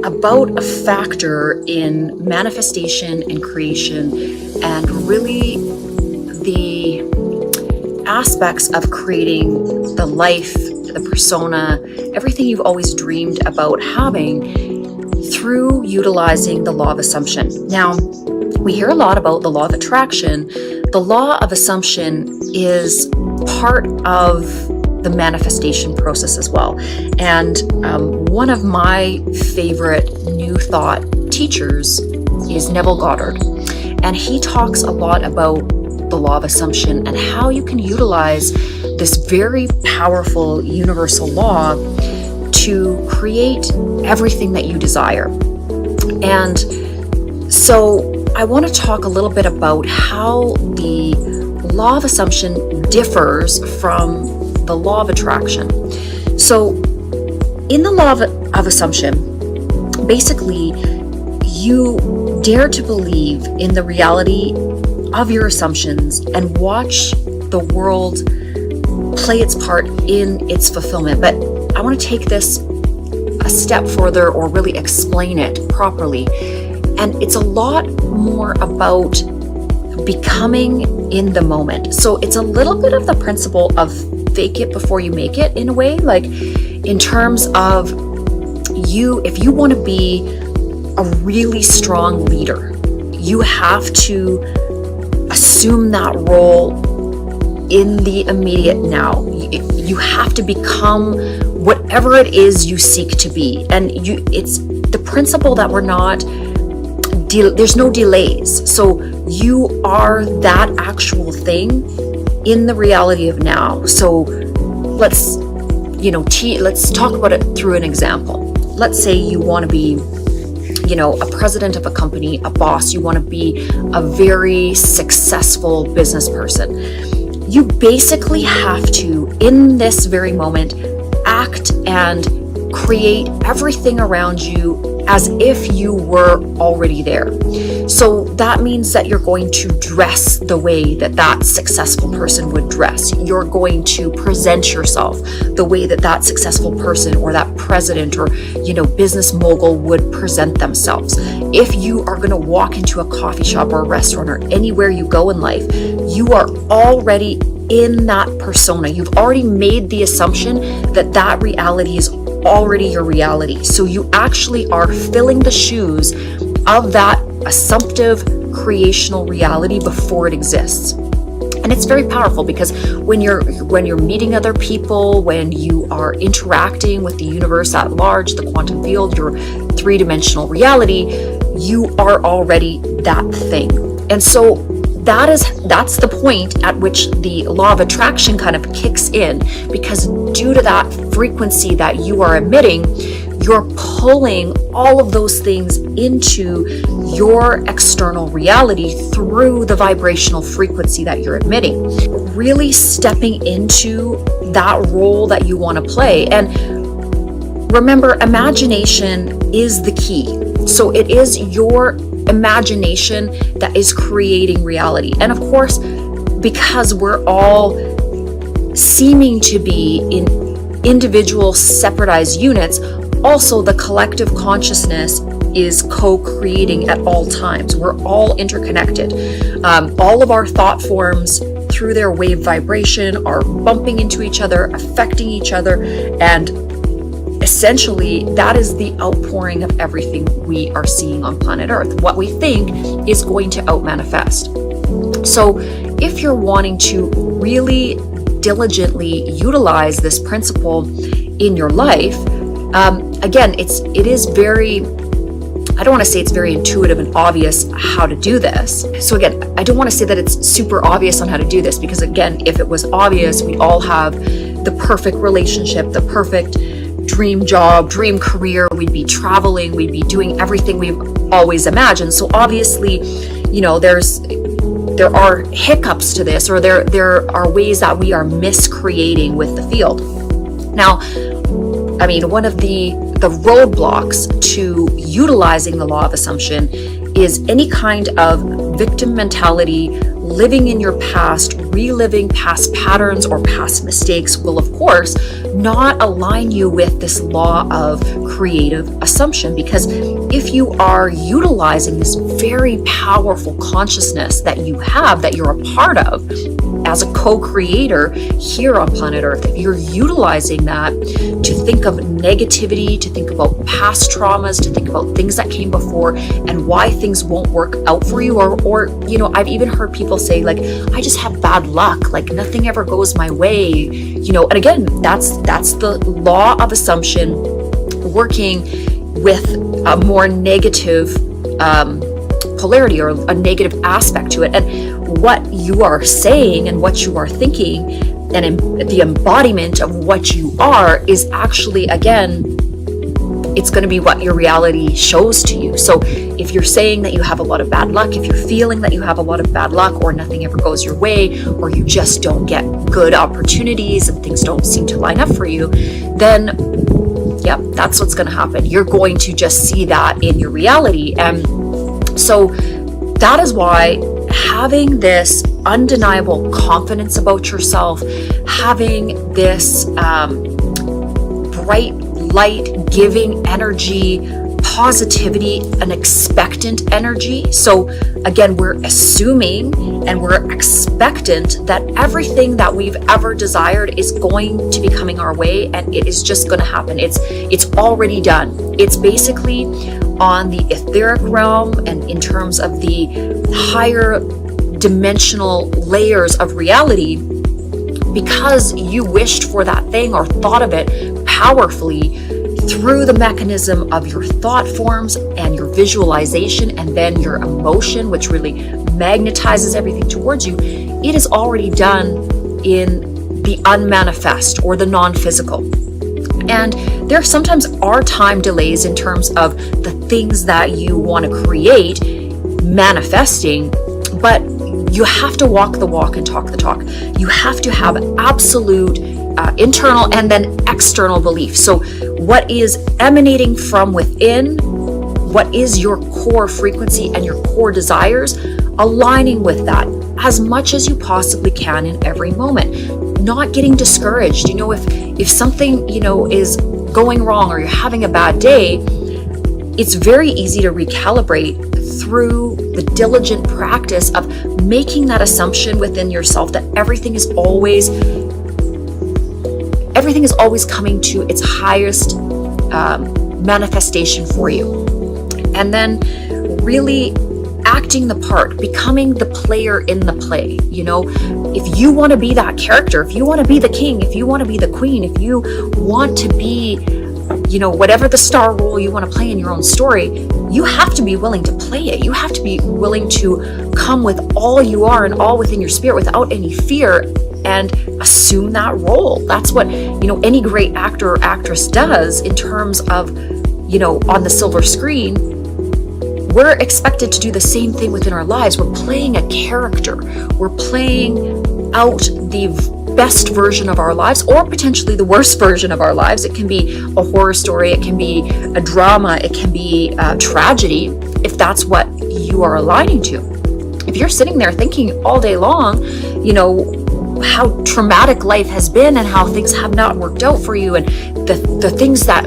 about a factor in manifestation and creation, and really the aspects of creating the life, the persona, everything you've always dreamed about having through utilizing the law of assumption. Now, we hear a lot about the law of attraction. The law of assumption is part of the manifestation process as well. And one of my favorite New Thought teachers is Neville Goddard. And he talks a lot about the law of assumption and how you can utilize this very powerful universal law to create everything that you desire. And so I want to talk a little bit about how the law of assumption differs from the law of attraction. So in the law of assumption, basically you dare to believe in the reality of your assumptions and watch the world play its part in its fulfillment. But I want to take this a step further, or really explain it properly. And it's a lot more about becoming in the moment. So it's a little bit of the principle of fake it before you make it, in a way, like in terms of if you want to be a really strong leader, you have to assume that role in the immediate now. You have to become whatever it is you seek to be. And it's the principle that there's no delays. So you are that actual thing in the reality of now. So let's talk about it through an example. Let's say you want to be, a president of a company, a boss. You want to be a very successful business person. You basically have to, in this very moment, act and create everything around you as if you were already there. So that means that you're going to dress the way that successful person would dress. You're going to present yourself the way that successful person or that president or, business mogul would present themselves. If you are going to walk into a coffee shop or a restaurant or anywhere you go in life, you are already in that persona. You've already made the assumption that reality is already your reality. So you actually are filling the shoes of that assumptive creational reality before it exists. And it's very powerful, because when you're meeting other people, when you are interacting with the universe at large, the quantum field, your three-dimensional reality, you are already that thing. And so that's the point at which the law of attraction kind of kicks in, because due to that frequency that you are emitting, you're pulling all of those things into your external reality through the vibrational frequency that you're emitting, really stepping into that role that you want to play. And remember, imagination is the key. So it is your imagination that is creating reality. And of course, because we're all seeming to be in individual separatized units, also the collective consciousness is co-creating at all times. We're all interconnected. All of our thought forms through their wave vibration are bumping into each other, affecting each other, and essentially that is the outpouring of everything we are seeing on planet Earth. What we think is going to out-manifest. So if you're wanting to really diligently utilize this principle in your life, again, it is very, I don't want to say it's very intuitive and obvious how to do this. So again, I don't want to say that it's super obvious on how to do this, because again, if it was obvious, we all have the perfect relationship, the perfect dream job, dream career, we'd be traveling, we'd be doing everything we've always imagined. So obviously, there are hiccups to this, or there are ways that we are miscreating with the field. Now, I mean, one of the roadblocks to utilizing the law of assumption is any kind of victim mentality, living in your past, reliving past patterns or past mistakes will of course not align you with this law of creative assumption. Because if you are utilizing this very powerful consciousness that you have, that you're a part of as a co-creator here on planet Earth, if you're utilizing that to think of negativity, to think about past traumas, to think about things that came before and why things won't work out for you, or you know, I've even heard people say, like, I just have bad luck, like nothing ever goes my way, you know. And again, that's the law of assumption working with a more negative polarity, or a negative aspect to it. And what you are saying and what you are thinking and the embodiment of what you are is actually, again, it's going to be what your reality shows to you. So if you're saying that you have a lot of bad luck, if you're feeling that you have a lot of bad luck, or nothing ever goes your way, or you just don't get good opportunities and things don't seem to line up for you, then yep, that's what's going to happen. You're going to just see that in your reality. And so that is why having this undeniable confidence about yourself, having this bright light giving energy, positivity, an expectant energy. So again, we're assuming and we're expectant that everything that we've ever desired is going to be coming our way, and it is just going to happen. It's already done. It's basically on the etheric realm and in terms of the higher dimensional layers of reality. Because you wished for that thing or thought of it powerfully through the mechanism of your thought forms and your visualization, and then your emotion, which really magnetizes everything towards you, it is already done in the unmanifest or the non-physical. And there sometimes are time delays in terms of the things that you want to create manifesting, but you have to walk the walk and talk the talk. You have to have absolute internal and then external belief. So what is emanating from within, what is your core frequency and your core desires, aligning with that as much as you possibly can in every moment. Not getting discouraged. You know, if something, you know, is going wrong or you're having a bad day, it's very easy to recalibrate through the diligent practice of making that assumption within yourself that everything is always coming to its highest manifestation for you. And then really acting the part, becoming the player in the play. You know, if you want to be that character, if you want to be the king, if you want to be the queen, if you want to be, you know, whatever the star role you want to play in your own story, you have to be willing to play it. You have to be willing to come with all you are and all within your spirit without any fear and assume that role. That's what, you know, any great actor or actress does in terms of, you know, on the silver screen. We're expected to do the same thing within our lives. We're playing a character. We're playing out the best version of our lives, or potentially the worst version of our lives. It can be a horror story, it can be a drama, it can be a tragedy, if that's what you are aligning to. If you're sitting there thinking all day long, you know, how traumatic life has been and how things have not worked out for you, and the things that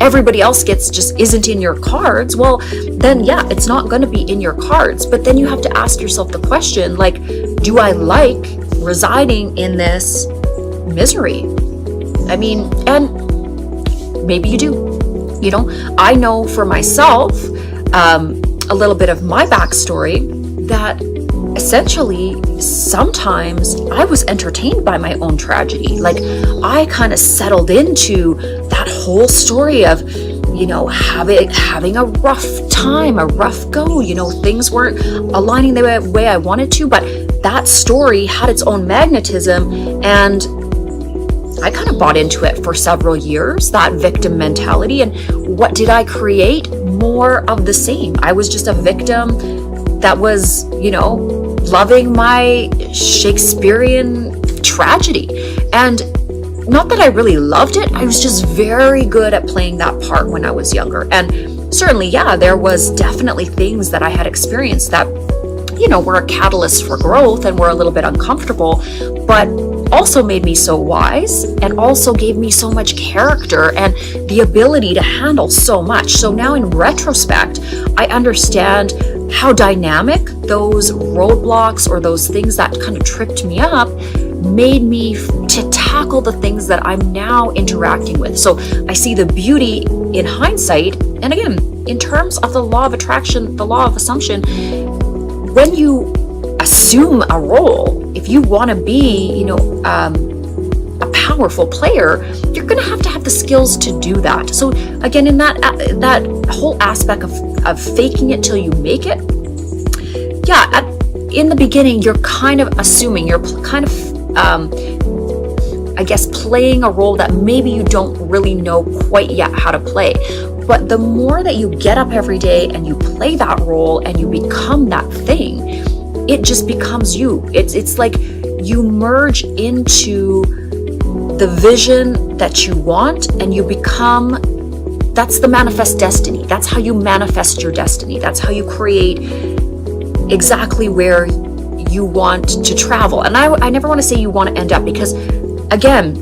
everybody else gets just isn't in your cards, well, then yeah, it's not going to be in your cards. But then you have to ask yourself the question, like, do I like residing in this misery? I mean, and maybe you do. You know, I know for myself, a little bit of my backstory, that essentially sometimes I was entertained by my own tragedy. Like, I kind of settled into that whole story of, you know, having a rough time, a rough go. You know, things weren't aligning the way I wanted to, but that story had its own magnetism, and I kind of bought into it for several years, that victim mentality. And what did I create? More of the same. I was just a victim that was, you know, loving my Shakespearean tragedy. And not that I really loved it, I was just very good at playing that part when I was younger. And certainly, yeah, there was definitely things that I had experienced that, you know, were a catalyst for growth and were a little bit uncomfortable. But also made me so wise and also gave me so much character and the ability to handle so much. So now in retrospect, I understand how dynamic those roadblocks or those things that kind of tripped me up made me to tackle the things that I'm now interacting with. So I see the beauty in hindsight. And again, in terms of the law of attraction, the law of assumption, when you assume a role, if you want to be, a powerful player, you're going to have the skills to do that. So again, in that whole aspect of faking it till you make it, in the beginning, you're kind of assuming, you're kind of, playing a role that maybe you don't really know quite yet how to play. But the more that you get up every day and you play that role and you become that thing, it just becomes you. It's like you merge into the vision that you want and you become, that's the manifest destiny. That's how you manifest your destiny. That's how you create exactly where you want to travel. And I never want to say you want to end up, because again,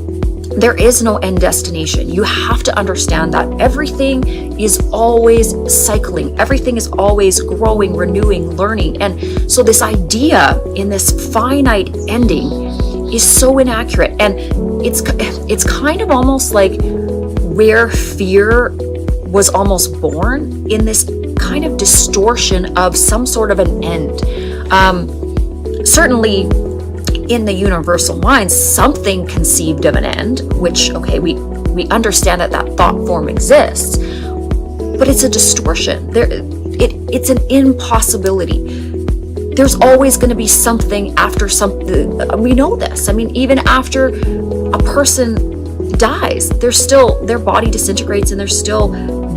there is no end destination. You have to understand that everything is always cycling. Everything is always growing, renewing, learning. And so this idea in this finite ending is so inaccurate. And it's kind of almost like where fear was almost born, in this kind of distortion of some sort of an end. Certainly, in the universal mind, something conceived of an end, which, okay, we understand that thought form exists, but it's a distortion. It's an impossibility. There's always going to be something after something. We know this. I mean, even after a person dies, their body disintegrates and there's still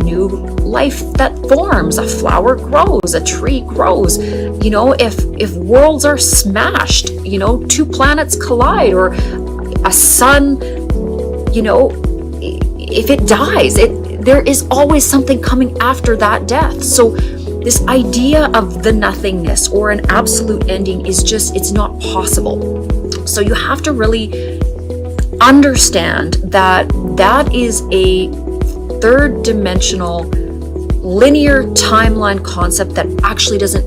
new life that forms. A flower grows, a tree grows. If worlds are smashed, two planets collide, or a sun, if it dies, there is always something coming after that death. So this idea of the nothingness or an absolute ending is just, it's not possible. So you have to really understand that is a third dimensional linear timeline concept that actually doesn't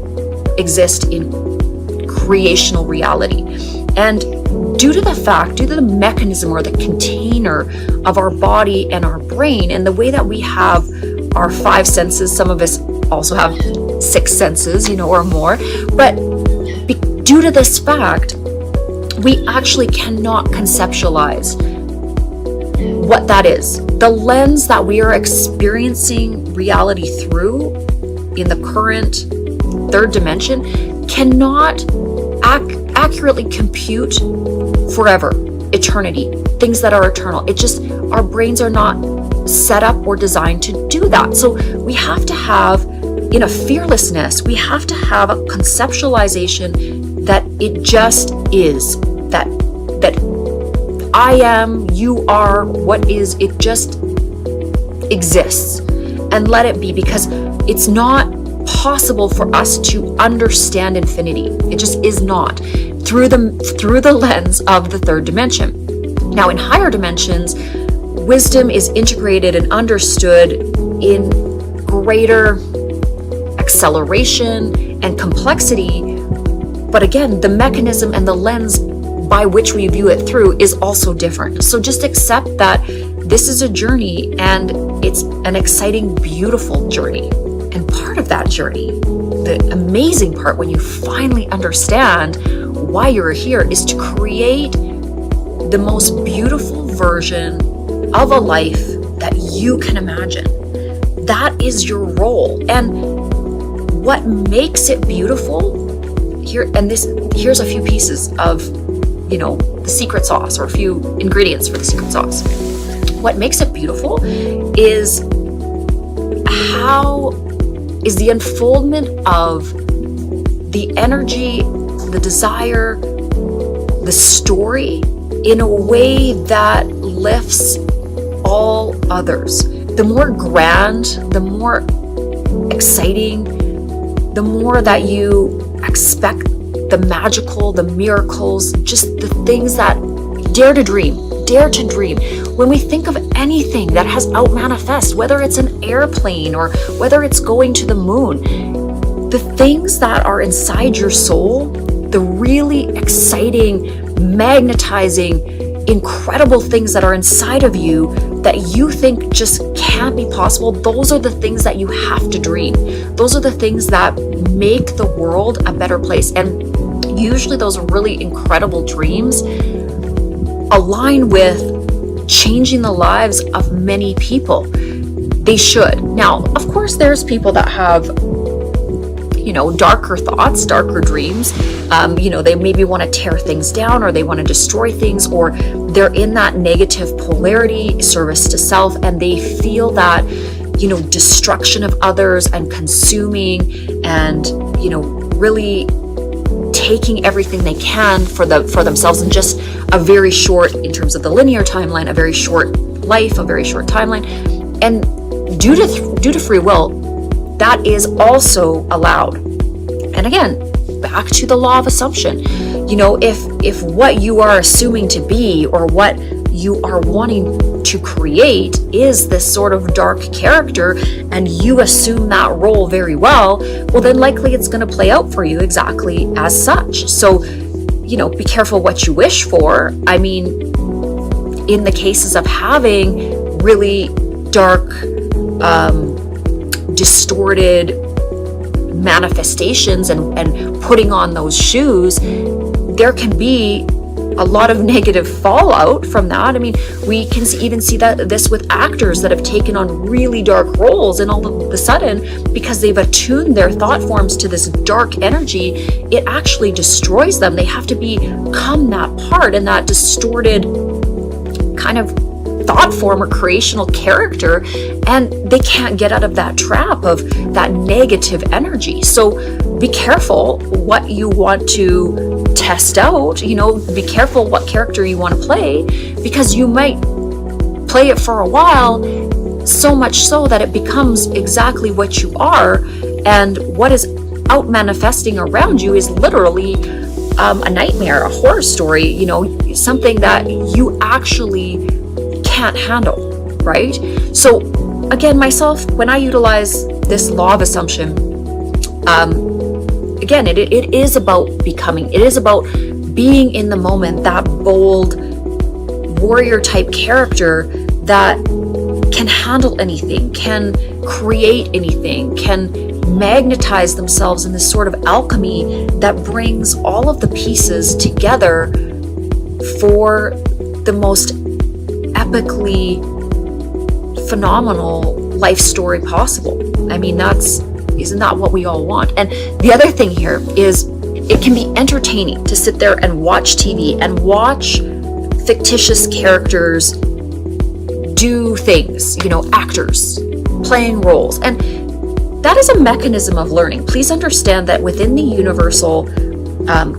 exist in creational reality. And due to the mechanism or the container of our body and our brain, and the way that we have our five senses, some of us also have six senses, or more, but due to this fact, we actually cannot conceptualize what that is. The lens that we are experiencing reality through in the current third dimension cannot accurately compute forever, eternity, things that are eternal. Our brains are not set up or designed to do that. So we have to have, in a fearlessness, we have to have a conceptualization that it just is, that I am, you are, what is, it just exists, and let it be, because it's not possible for us to understand infinity. It just is not through the lens of the third dimension. Now, in higher dimensions, wisdom is integrated and understood in greater acceleration and complexity. But again, the mechanism and the lens by which we view it through is also different. So just accept that this is a journey, and it's an exciting, beautiful journey. And part of that journey, the amazing part when you finally understand why you're here, is to create the most beautiful version of a life that you can imagine. That is your role. And what makes it beautiful here's a few pieces of the secret sauce, or a few ingredients for the secret sauce. What makes it beautiful is the unfoldment of the energy, the desire, the story in a way that lifts all others. The more grand, the more exciting, the more that you expect the magical, the miracles, just the things that Dare to dream. Dare to dream. When we think of anything that has out manifest, whether it's an airplane or whether it's going to the moon, the things that are inside your soul, the really exciting, magnetizing, incredible things that are inside of you that you think just can't be possible, those are the things that you have to dream. Those are the things that make the world a better place. And usually those really incredible dreams align with changing the lives of many people. They should. Now, of course, there's people that have, darker thoughts, darker dreams. They maybe want to tear things down, or they want to destroy things, or they're in that negative polarity, service to self, and they feel that, destruction of others and consuming and, really taking everything they can for themselves in just a very short, in terms of the linear timeline, a very short life, a very short timeline. And due to free will, that is also allowed. And again, back to the law of assumption. If what you are assuming to be, or what you are wanting to create, is this sort of dark character, and you assume that role very well then likely it's going to play out for you exactly as such. So, be careful what you wish for. I mean, in the cases of having really dark, distorted manifestations and putting on those shoes, there can be a lot of negative fallout from that. I mean, we can even see this with actors that have taken on really dark roles, and all of a sudden, because they've attuned their thought forms to this dark energy, it actually destroys them. They have to become that part and that distorted kind of thought form or creational character, and they can't get out of that trap of that negative energy. So be careful what you want to test out. Be careful what character you want to play, because you might play it for a while, so much so that it becomes exactly what you are, and what is out manifesting around you is literally a nightmare, a horror story, something that you actually can't handle, right? So again, myself, when I utilize this law of assumption, again, it is about becoming. It is about being in the moment, that bold warrior type character that can handle anything, can create anything, can magnetize themselves in this sort of alchemy that brings all of the pieces together for the most epically phenomenal life story possible. I mean, isn't that what we all want? And the other thing here is, it can be entertaining to sit there and watch TV and watch fictitious characters do things, actors playing roles. And that is a mechanism of learning. Please understand that within the universal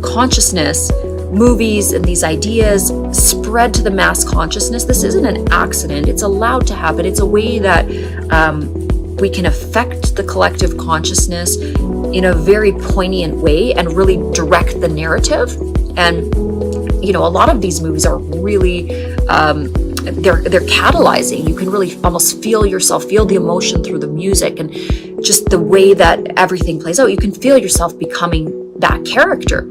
consciousness, movies and these ideas spread to the mass consciousness. This isn't an accident. It's allowed to happen. It's a way that we can affect the collective consciousness in a very poignant way and really direct the narrative. And a lot of these movies are really they're catalyzing. You can really almost feel the emotion through the music and just the way that everything plays out. You can feel yourself becoming that character.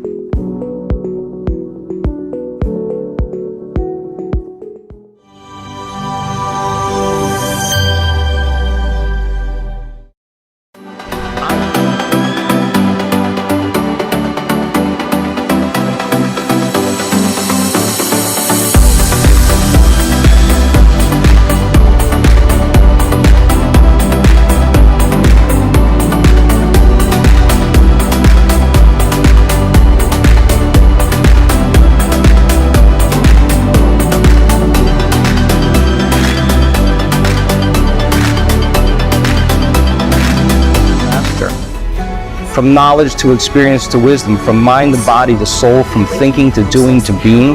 From knowledge to experience to wisdom, from mind to body to soul, from thinking to doing to being,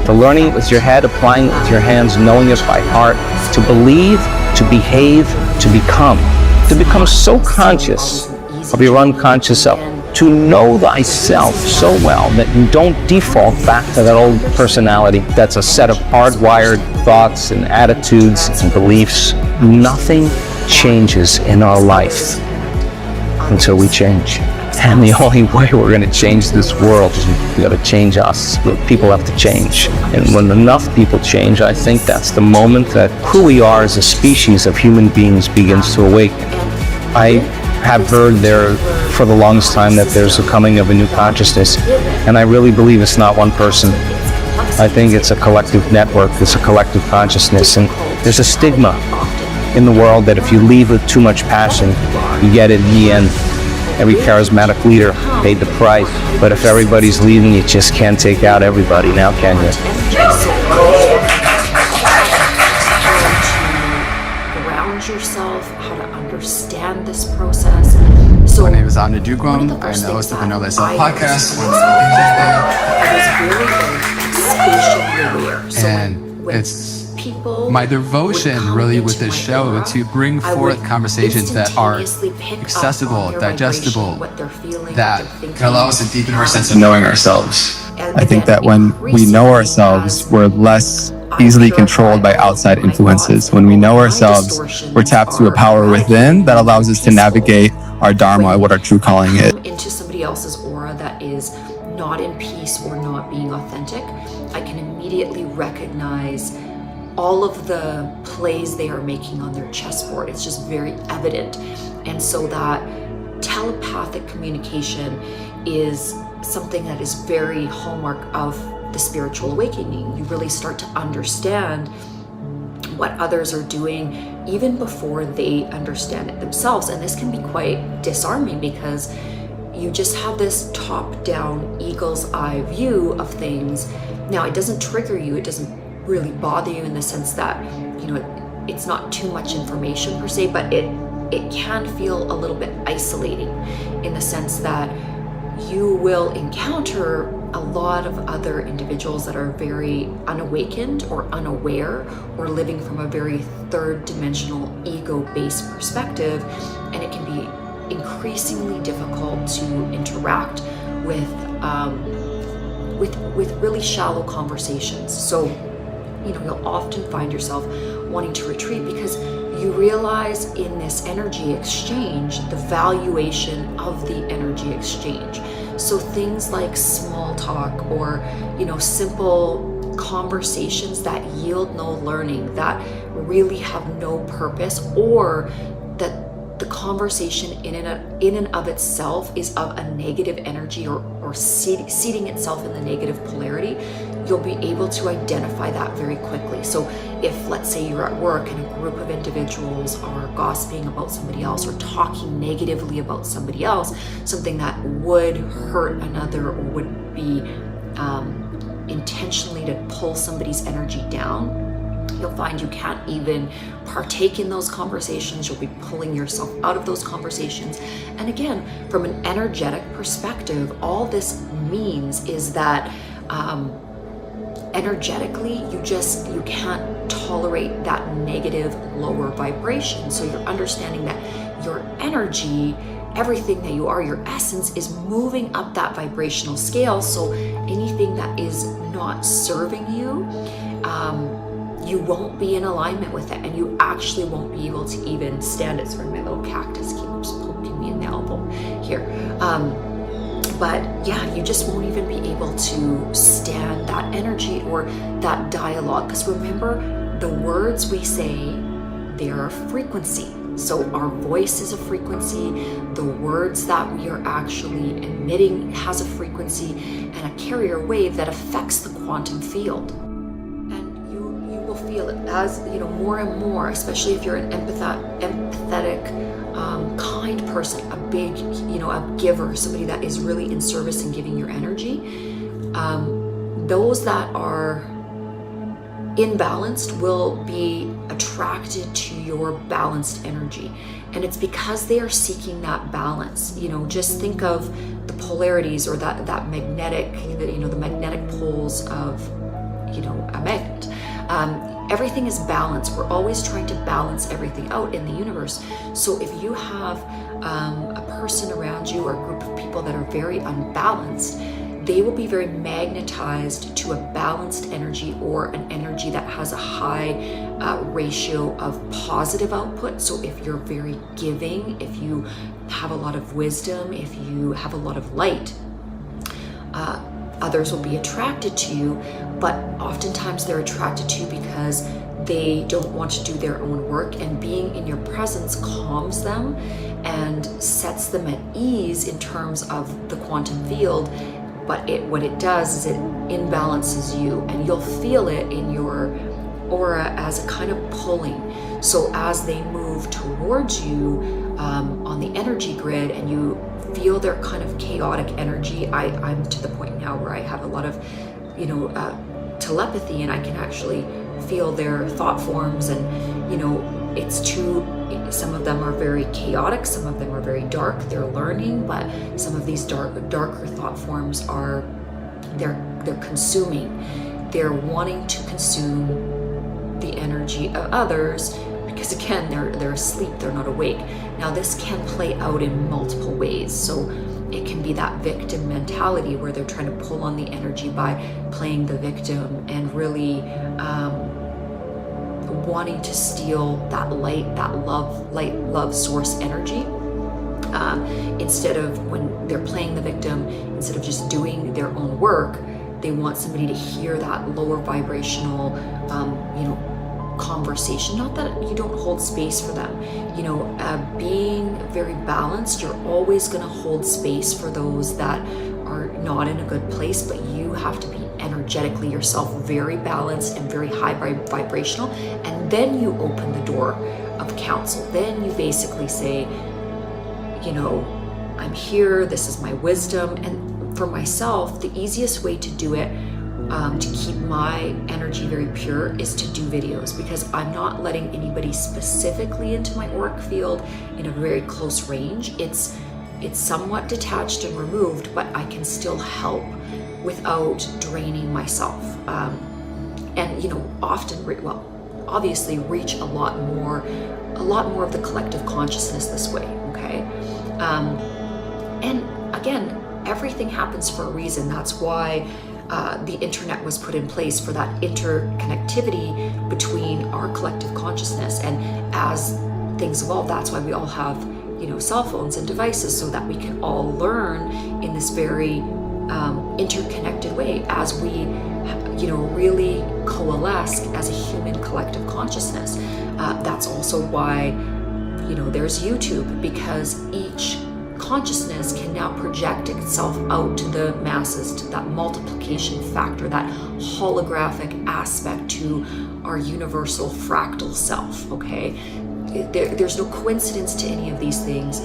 to learning it with your head, applying it with your hands, knowing it by heart, to believe, to behave, to become so conscious of your unconscious self to know thyself so well that you don't default back to that old personality that's a set of hardwired thoughts and attitudes and beliefs. Nothing changes in our life until we change. And the only way we're going to change this world is we got to change us. People have to change. And when enough people change, I think that's the moment that who we are as a species of human beings begins to awaken. I have heard there for the longest time that there's a coming of a new consciousness, and I really believe it's not one person. I think it's a collective network, it's a collective consciousness, and there's a stigma in the world that if you lead with too much passion, you get it in the end. Every charismatic leader paid the price, but if everybody's leading, you just can't take out everybody now, can you? Ground yourself, how to understand this process. So my name is Amna Dugwam. I'm the host of the Know Thyself podcast. And it's my devotion really with this show to bring forth conversations that are accessible, digestible, that allow us to deepen our sense of knowing ourselves. I think that when we know ourselves, we're less easily controlled by outside influences. When we know ourselves, we're tapped to a power within that allows us to navigate our dharma, what our true calling is. Into somebody else's aura that is not in peace or not being authentic, I can immediately recognize all of the plays they are making on their chessboard. It's just very evident. And so that telepathic communication is something that is very hallmark of the spiritual awakening. You really start to understand what others are doing even before they understand it themselves. And this can be quite disarming because you just have this top-down eagle's eye view of things. Now, it doesn't trigger you, it doesn't really bother you in the sense that, you know, it's not too much information per se, but it can feel a little bit isolating in the sense that you will encounter a lot of other individuals that are very unawakened or unaware or living from a very third dimensional ego-based perspective, and it can be increasingly difficult to interact with really shallow conversations. So, you know, you'll often find yourself wanting to retreat because you realize in this energy exchange the valuation of the energy exchange. So things like small talk or, you know, simple conversations that yield no learning, that really have no purpose, or that the conversation in and of itself is of a negative energy or seating itself in the negative polarity, you'll be able to identify that very quickly. So if, let's say, you're at work and a group of individuals are gossiping about somebody else or talking negatively about somebody else, something that would hurt another or would be intentionally to pull somebody's energy down, you'll find you can't even partake in those conversations. You'll be pulling yourself out of those conversations. And again, from an energetic perspective, all this means is that energetically, you can't tolerate that negative lower vibration. So you're understanding that your energy, everything that you are, your essence, is moving up that vibrational scale. So anything that is not serving you, you won't be in alignment with it, and you actually won't be able to even stand it. Sorry, my little cactus keeps poking me in the elbow here. But yeah, you just won't even be able to stand that energy or that dialogue. Because remember, the words we say, they are a frequency. So our voice is a frequency. The words that we are actually emitting has a frequency and a carrier wave that affects the quantum field. And you will feel it as, you know, more and more, especially if you're an empathetic, kind person, a big, you know, a giver, somebody that is really in service and giving your energy. Those that are imbalanced will be attracted to your balanced energy, and it's because they are seeking that balance. You know, just think of the polarities or that magnetic, you know, the magnetic poles of, you know, a magnet. everything is balanced. We're always trying to balance everything out in the universe. So if you have a person around you or a group of people that are very unbalanced, they will be very magnetized to a balanced energy, or an energy that has a high ratio of positive output. So if you're very giving, if you have a lot of wisdom, if you have a lot of light, others will be attracted to you. But oftentimes they're attracted to you because they don't want to do their own work, and being in your presence calms them and sets them at ease in terms of the quantum field. But what it does is it imbalances you, and you'll feel it in your aura as a kind of pulling. So as they move towards you on the energy grid, and you feel their kind of chaotic energy, I'm to the point now where I have a lot of, telepathy, and I can actually feel their thought forms, and some of them are very chaotic, some of them are very dark, they're learning, but some of these darker thought forms are, they're consuming, they're wanting to consume the energy of others, because again, they're asleep, they're not awake. Now this can play out in multiple ways. So it can be that victim mentality where they're trying to pull on the energy by playing the victim and really wanting to steal that light love source energy. Instead of, when they're playing the victim, instead of just doing their own work, they want somebody to hear that lower vibrational, conversation. Not that you don't hold space for them. Being very balanced, you're always going to hold space for those that are not in a good place, but you have to be energetically yourself very balanced and very high vibrational, and then you open the door of counsel. Then you basically say, I'm here, this is my wisdom. And for myself, the easiest way to do it, to keep my energy very pure, is to do videos, because I'm not letting anybody specifically into my auric field in a very close range. It's somewhat detached and removed, but I can still help without draining myself. Obviously reach a lot more of the collective consciousness this way, okay? And again, everything happens for a reason. That's why the internet was put in place, for that interconnectivity between our collective consciousness. And as things evolve, that's why we all have, cell phones and devices, so that we can all learn in this very interconnected way as we, really coalesce as a human collective consciousness. That's also why, there's YouTube, because each consciousness can now project itself out to the masses, to that multiplication factor, that holographic aspect to our universal fractal self, okay? There's no coincidence to any of these things.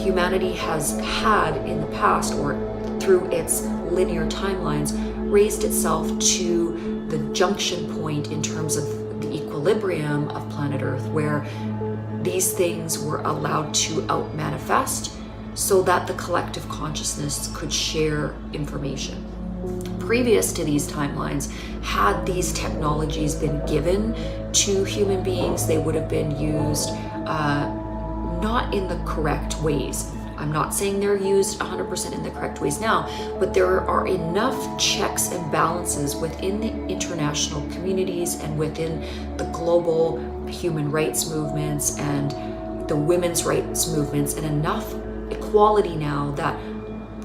Humanity has had in the past, or through its linear timelines, raised itself to the junction point in terms of the equilibrium of planet Earth, where these things were allowed to out-manifest so that the collective consciousness could share information. Previous to these timelines, had these technologies been given to human beings, they would have been used not in the correct ways. I'm not saying they're used 100% in the correct ways now, but there are enough checks and balances within the international communities and within the global human rights movements and the women's rights movements, and enough equality now that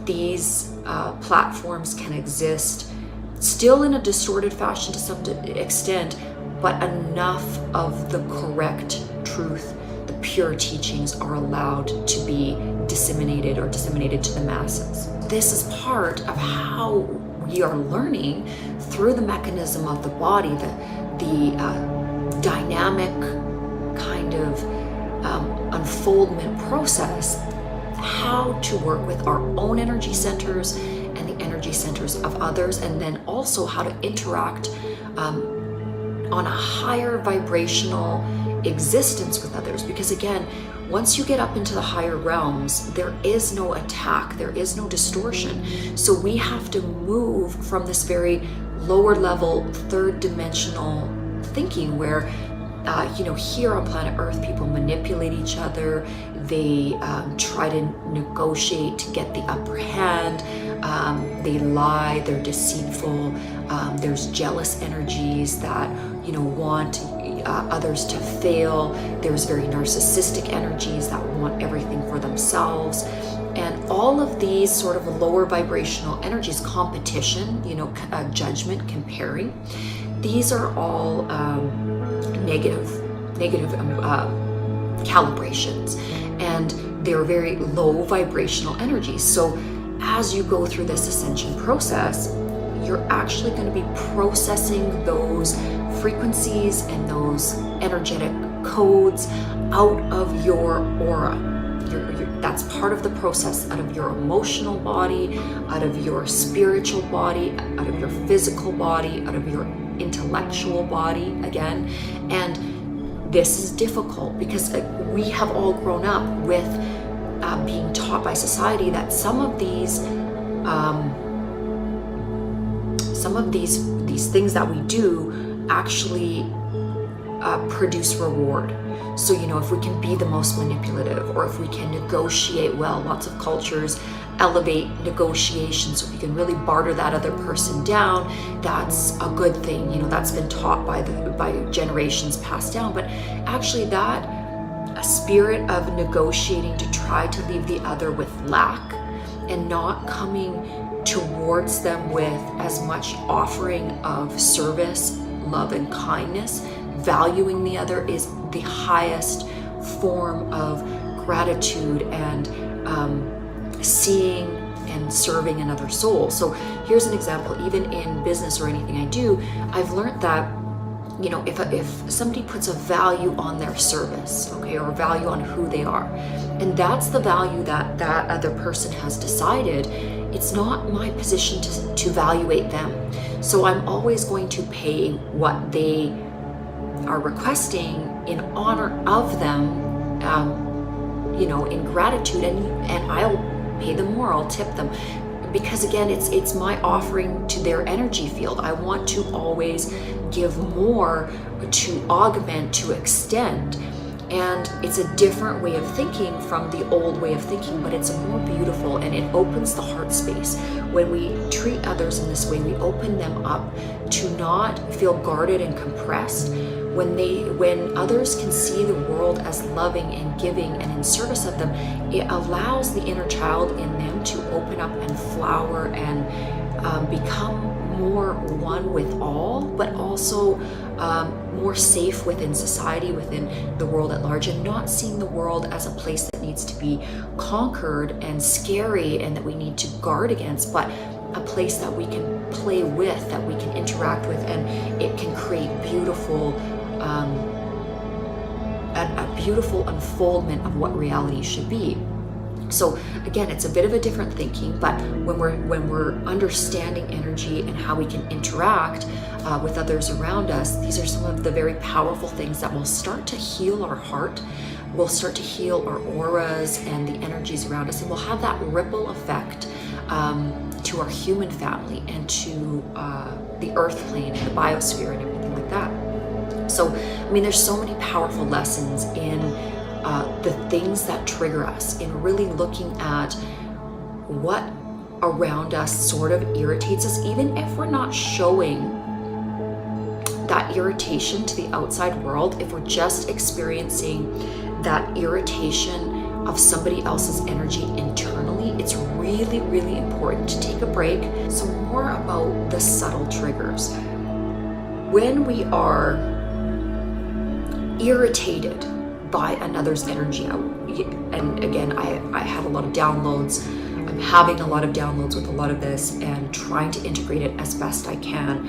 these platforms can exist, still in a distorted fashion to some extent, but enough of the correct truth, the pure teachings, are allowed to be disseminated to the masses. This is part of how we are learning through the mechanism of the body, the dynamic kind of unfoldment process, how to work with our own energy centers and the energy centers of others, and then also how to interact on a higher vibrational existence with others. Because again, once you get up into the higher realms, there is no attack, there is no distortion. So we have to move from this very lower level, third dimensional thinking where, here on planet Earth, people manipulate each other. They try to negotiate to get the upper hand. They lie, they're deceitful. There's jealous energies that, want others to fail. There's very narcissistic energies that want everything for themselves. And all of these sort of lower vibrational energies, competition, judgment, comparing, these are all negative calibrations, and they're very low vibrational energies. So as you go through this ascension process, you're actually going to be processing those frequencies and those energetic codes out of your aura. That's part of the process, out of your emotional body, out of your spiritual body, out of your physical body, out of your intellectual body again. And this is difficult because we have all grown up with being taught by society that some of these things that we do actually produce reward. So, if we can be the most manipulative, or if we can negotiate well, lots of cultures elevate negotiation. So if you can really barter that other person down, that's a good thing. That's been taught by generations passed down. But actually a spirit of negotiating to try to leave the other with lack and not coming towards them with as much offering of service, love, and kindness, valuing the other is the highest form of gratitude and seeing and serving another soul. So here's an example. Even in business or anything I do, I've learned that if somebody puts a value on their service, okay, or value on who they are, and that's the value that that other person has decided, it's not my position to evaluate them. So I'm always going to pay what they are requesting in honor of them, in gratitude, and I'll pay them more, I'll tip them. Because again, it's my offering to their energy field. I want to always give more, to augment, to extend. And it's a different way of thinking from the old way of thinking, but it's more beautiful, and it opens the heart space. When we treat others in this way, we open them up to not feel guarded and compressed. When others can see the world as loving and giving and in service of them, it allows the inner child in them to open up and flower and become more one with all, but also more safe within society, within the world at large, and not seeing the world as a place that needs to be conquered and scary and that we need to guard against, but a place that we can play with, that we can interact with, and it can create beautiful a beautiful unfoldment of what reality should be. So again, it's a bit of a different thinking, but when we're understanding energy and how we can interact with others around us, these are some of the very powerful things that will start to heal our heart, will start to heal our auras and the energies around us, and we'll have that ripple effect to our human family and to the earth plane and the biosphere and everything like that. So, there's so many powerful lessons in the things that trigger us, in really looking at what around us sort of irritates us, even if we're not showing that irritation to the outside world. If we're just experiencing that irritation of somebody else's energy internally, it's really, really important to take a break. So more about the subtle triggers. When we are irritated by another's energy, and again, I had a lot of downloads. I'm having a lot of downloads with a lot of this and trying to integrate it as best I can.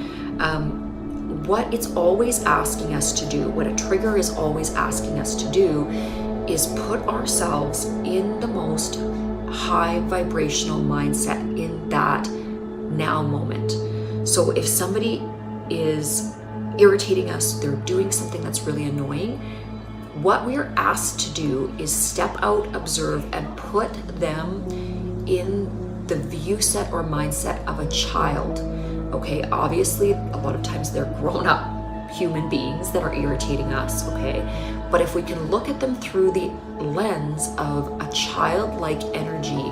What it's always asking us to do, what a trigger is always asking us to do, is put ourselves in the most high vibrational mindset in that now moment. So if somebody is irritating us, they're doing something that's really annoying, what we're asked to do is step out, observe, and put them in the view set or mindset of a child. Okay, obviously, a lot of times they're grown up human beings that are irritating us, okay? But if we can look at them through the lens of a childlike energy,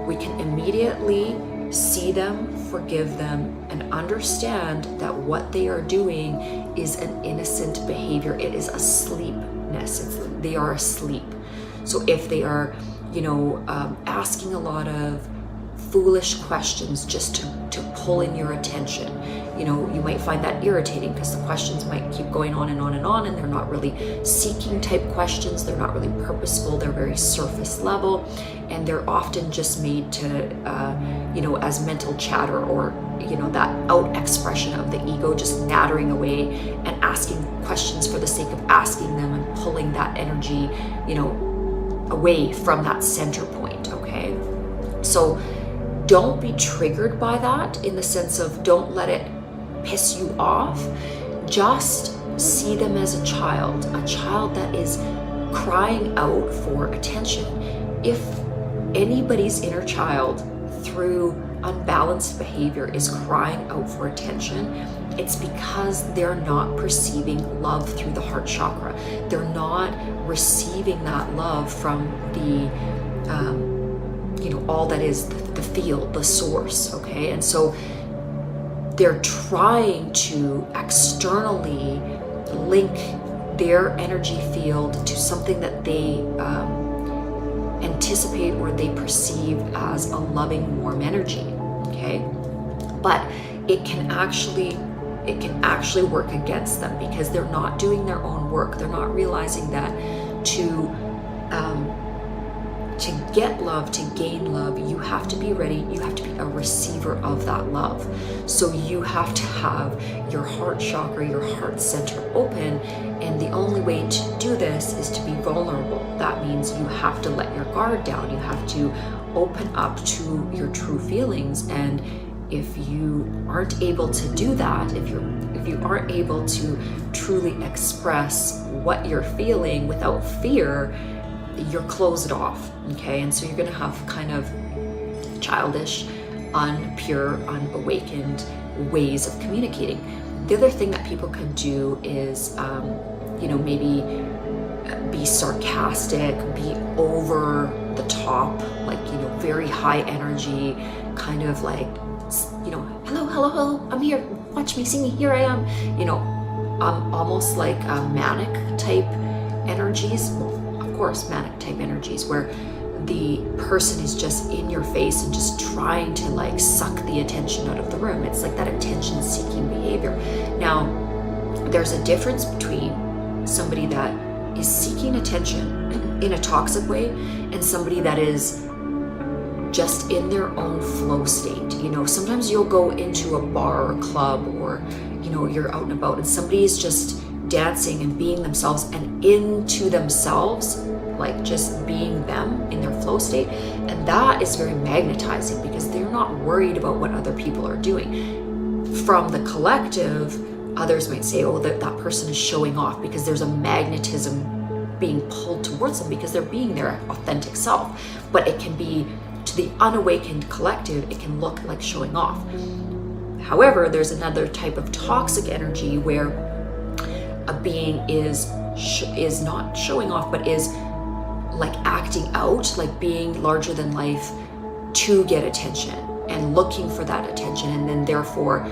we can immediately see them, forgive them, and understand that what they are doing is an innocent behavior. It is a sleepness. They are asleep. So if they are, asking a lot of foolish questions just to pull in your attention, you might find that irritating because the questions might keep going on and on and on, and they're not really seeking type questions. They're not really purposeful. They're very surface level, and they're often just made to, as mental chatter, or, that out expression of the ego just nattering away and asking questions for the sake of asking them and pulling that energy, away from that center point, okay? So don't be triggered by that, in the sense of don't let it piss you off. Just see them as a child that is crying out for attention. If anybody's inner child through unbalanced behavior is crying out for attention, it's because they're not perceiving love through the heart chakra. They're not receiving that love from the all that is the field, the source, okay? And so they're trying to externally link their energy field to something that they anticipate or they perceive as a loving, warm energy, okay? But it can actually work against them, because they're not doing their own work. They're not realizing that to get love, to gain love, you have to be ready. You have to be a receiver of that love. So you have to have your heart chakra, your heart center open. And the only way to do this is to be vulnerable. That means you have to let your guard down. You have to open up to your true feelings. And if you aren't able to do that, if you aren't able to truly express what you're feeling without fear, you're closed off, okay? And so you're gonna have kind of childish, unpure, unawakened ways of communicating. The other thing that people can do is, maybe be sarcastic, be over the top, like, very high energy, kind of like, hello, I'm here, watch me, see me, here I am, almost like manic type energies. Of course, manic type energies, where the person is just in your face and just trying to like suck the attention out of the room. It's like that attention seeking behavior. Now, there's a difference between somebody that is seeking attention in a toxic way and somebody that is just in their own flow state. Sometimes you'll go into a bar or club, or you're out and about and somebody is just dancing and being themselves and into themselves, like just being them in their flow state. And that is very magnetizing, because they're not worried about what other people are doing. From the collective, others might say, oh, that person is showing off, because there's a magnetism being pulled towards them because they're being their authentic self. But it can be, to the unawakened collective, it can look like showing off. However, there's another type of toxic energy where a being is not showing off, but is like acting out, like being larger than life to get attention and looking for that attention, and then therefore,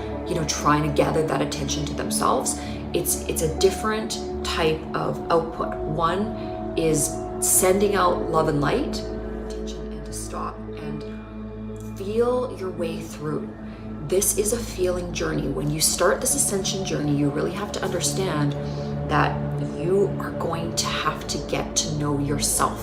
trying to gather that attention to themselves. It's a different type of output. One is sending out love and light, attention, and to stop and feel your way through. This is a feeling journey. When you start this ascension journey, you really have to understand that you are going to have to get to know yourself.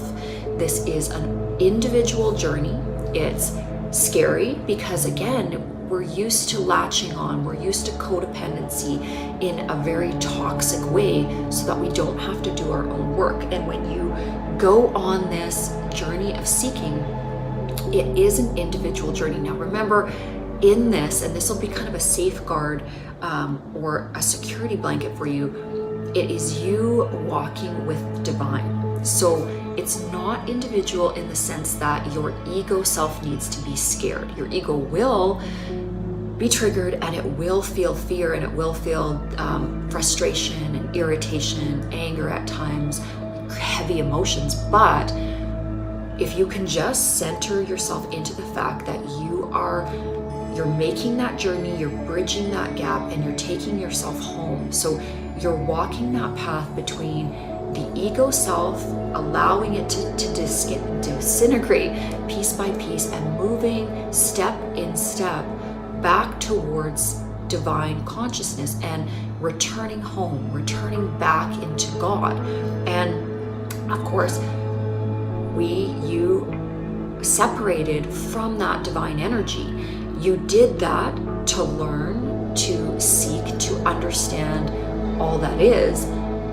This is an individual journey. It's scary because, again, we're used to latching on, we're used to codependency in a very toxic way so that we don't have to do our own work. And when you go on this journey of seeking, it is an individual journey. Now remember, in this, and this will be kind of a safeguard or a security blanket for you, it is you walking with divine. So it's not individual in the sense that your ego self needs to be scared. Your ego will be triggered, and it will feel fear, and it will feel frustration and irritation, anger at times, heavy emotions. But if you can just center yourself into the fact that you're making that journey, you're bridging that gap, and you're taking yourself home. So you're walking that path between the ego self, allowing it to disintegrate piece by piece, and moving step in step back towards divine consciousness and returning home, returning back into God. And of course, you separated from that divine energy. You did that to learn, to seek, to understand all that is.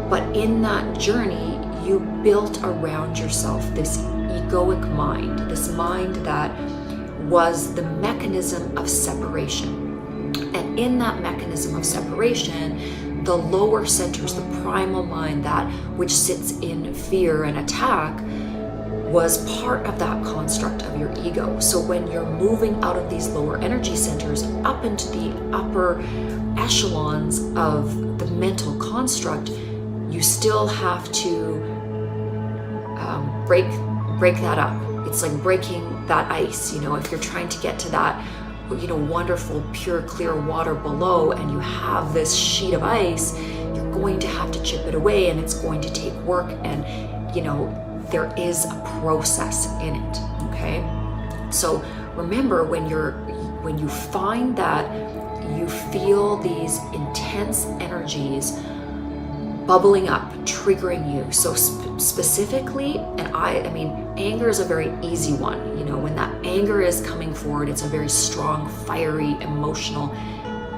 But in that journey, you built around yourself this egoic mind, this mind that was the mechanism of separation. And in that mechanism of separation, the lower centers, the primal mind, that which sits in fear and attack, was part of that construct of your ego. So when you're moving out of these lower energy centers up into the upper echelons of the mental construct, you still have to break that up. It's like breaking that ice. If you're trying to get to that wonderful pure clear water below, and you have this sheet of ice, you're going to have to chip it away, and it's going to take work, and there is a process in it. Okay, so remember, when you find that you feel these intense energies bubbling up, triggering you. So specifically, and I mean, anger is a very easy one. When that anger is coming forward, it's a very strong, fiery, emotional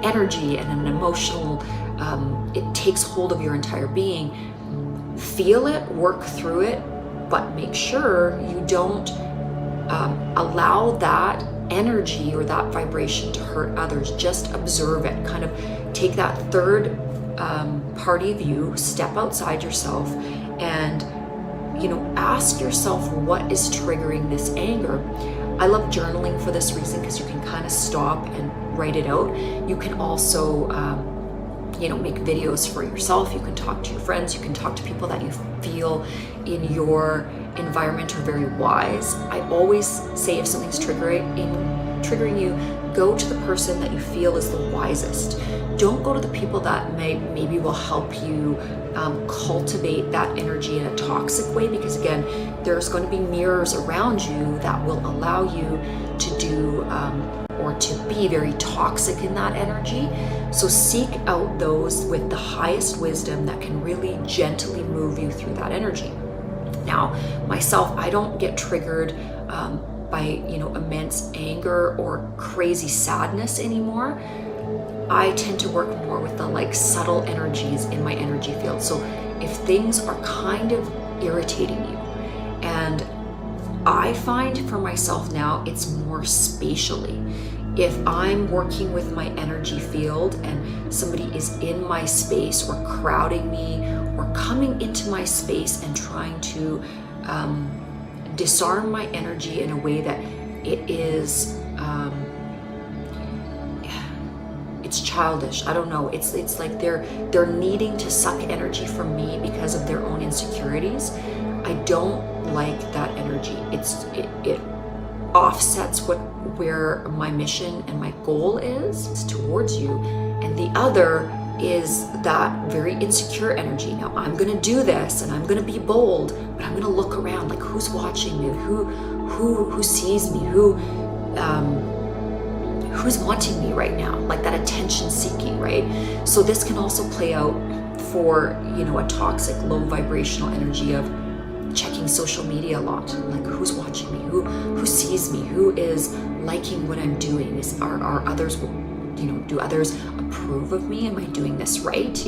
energy, and an emotional, it takes hold of your entire being. Feel it, work through it, but make sure you don't allow that energy or that vibration to hurt others. Just observe it. Kind of take that third party view, step outside yourself, and ask yourself, what is triggering this anger? I love journaling for this reason, because you can kind of stop and write it out. You can also make videos for yourself. You can talk to your friends. You can talk to people that you feel in your environment are very wise. I always say, if something's triggering you, go to the person that you feel is the wisest. Don't go to the people that maybe will help you cultivate that energy in a toxic way, because again, there's going to be mirrors around you that will allow you to do or to be very toxic in that energy. So seek out those with the highest wisdom that can really gently move you through that energy. Now, myself, I don't get triggered by immense anger or crazy sadness anymore. I tend to work more with the subtle energies in my energy field. So if things are kind of irritating you, and I find for myself now, it's more spatially. If I'm working with my energy field and somebody is in my space, or crowding me, or coming into my space and trying to disarm my energy in a way that it is it's childish. I don't know. It's like they're needing to suck energy from me because of their own insecurities. I don't like that energy. It offsets where my mission and my goal is towards you. And the other is that very insecure energy. Now I'm gonna do this, and I'm gonna be bold, but I'm gonna look around, like, who's watching me, who sees me, who's wanting me right now, like that attention seeking, right? So this can also play out for a toxic low vibrational energy of checking social media a lot, like who's watching me, who sees me, who is liking what I'm doing, are others, do others approve of me? Am I doing this right?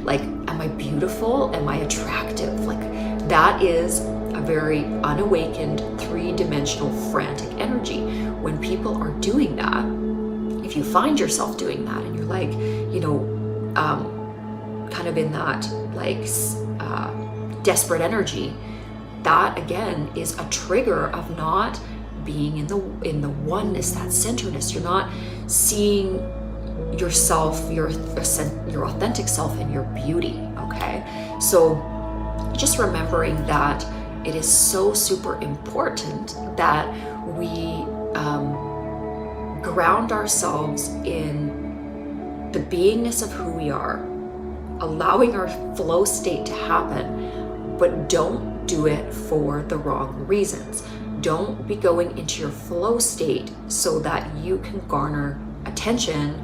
Like, am I beautiful? Am I attractive? Like, that is a very unawakened, three-dimensional, frantic energy. When people are doing that, if you find yourself doing that and you're like, kind of in that desperate energy, that again is a trigger of not being in the oneness, that centeredness. You're not seeing yourself, your authentic self in your beauty, okay? So just remembering that it is so super important that we ground ourselves in the beingness of who we are, allowing our flow state to happen, but don't do it for the wrong reasons. Don't be going into your flow state so that you can garner attention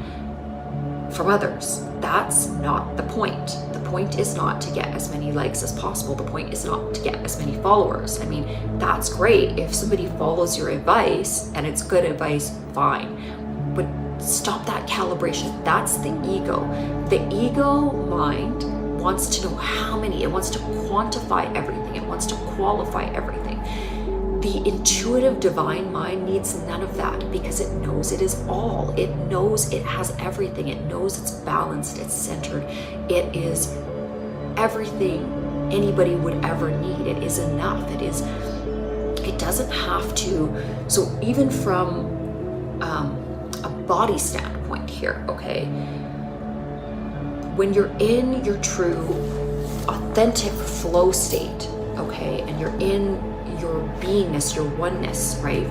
from others. That's not the point. The point is not to get as many likes as possible. The point is not to get as many followers. I mean, that's great. If somebody follows your advice and it's good advice, fine. But stop that calibration. That's the ego. The ego mind wants to know how many. It wants to quantify everything. It wants to qualify everything. The intuitive divine mind needs none of that because it knows it is all. It knows it has everything. It knows it's balanced, it's centered. It is everything anybody would ever need. It is enough. It doesn't have to. So even from a body standpoint here, okay, when you're in your true authentic flow state, okay, and you're in your beingness, your oneness, right?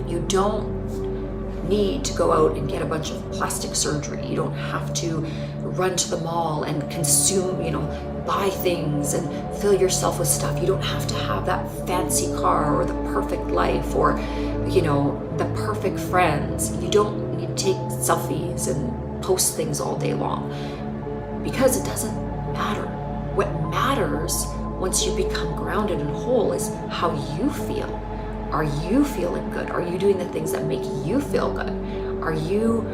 You don't need to go out and get a bunch of plastic surgery. You don't have to run to the mall and consume, buy things and fill yourself with stuff. You don't have to have that fancy car or the perfect life or, the perfect friends. You don't need to take selfies and post things all day long because it doesn't matter. What matters once you become grounded and whole is how you feel. Are you feeling good? Are you doing the things that make you feel good? Are you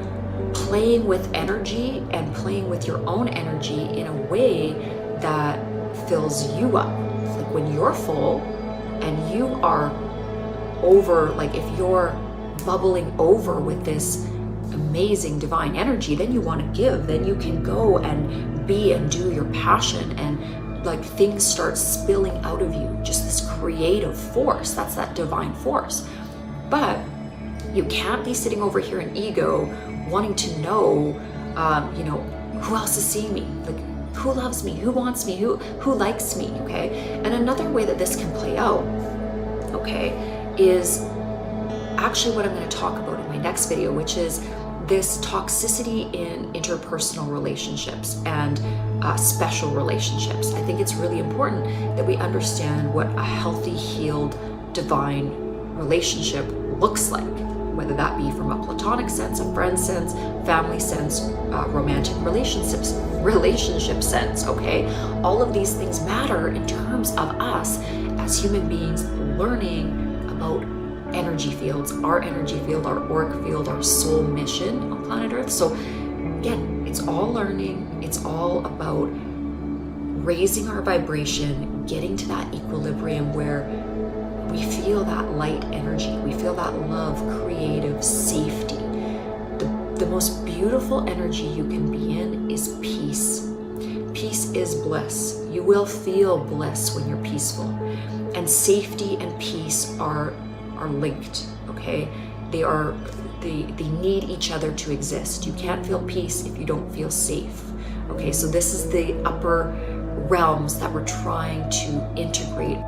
playing with energy and playing with your own energy in a way that fills you up? Like when you're full and you are over, like if you're bubbling over with this amazing divine energy, then you want to give. Then you can go and be and do your passion, and like things start spilling out of you, just this creative force. That's that divine force. But you can't be sitting over here in ego wanting to know, who else is seeing me? Like, who loves me? Who wants me? Who likes me? Okay. And another way that this can play out, okay, is actually what I'm going to talk about in my next video, which is this toxicity in interpersonal relationships and special relationships. I think it's really important that we understand what a healthy, healed, divine relationship looks like, whether that be from a platonic sense, a friend sense, family sense, romantic relationship sense, okay? All of these things matter in terms of us as human beings learning about energy fields, our energy field, our auric field, our soul mission on planet Earth. So again, it's all learning. It's all about raising our vibration, getting to that equilibrium where we feel that light energy, we feel that love, creative, safety. The most beautiful energy you can be in is peace. Peace is bliss. You will feel bliss when you're peaceful. And safety and peace are linked, okay? They need each other to exist. You can't feel peace if you don't feel safe. Okay, so this is the upper realms that we're trying to integrate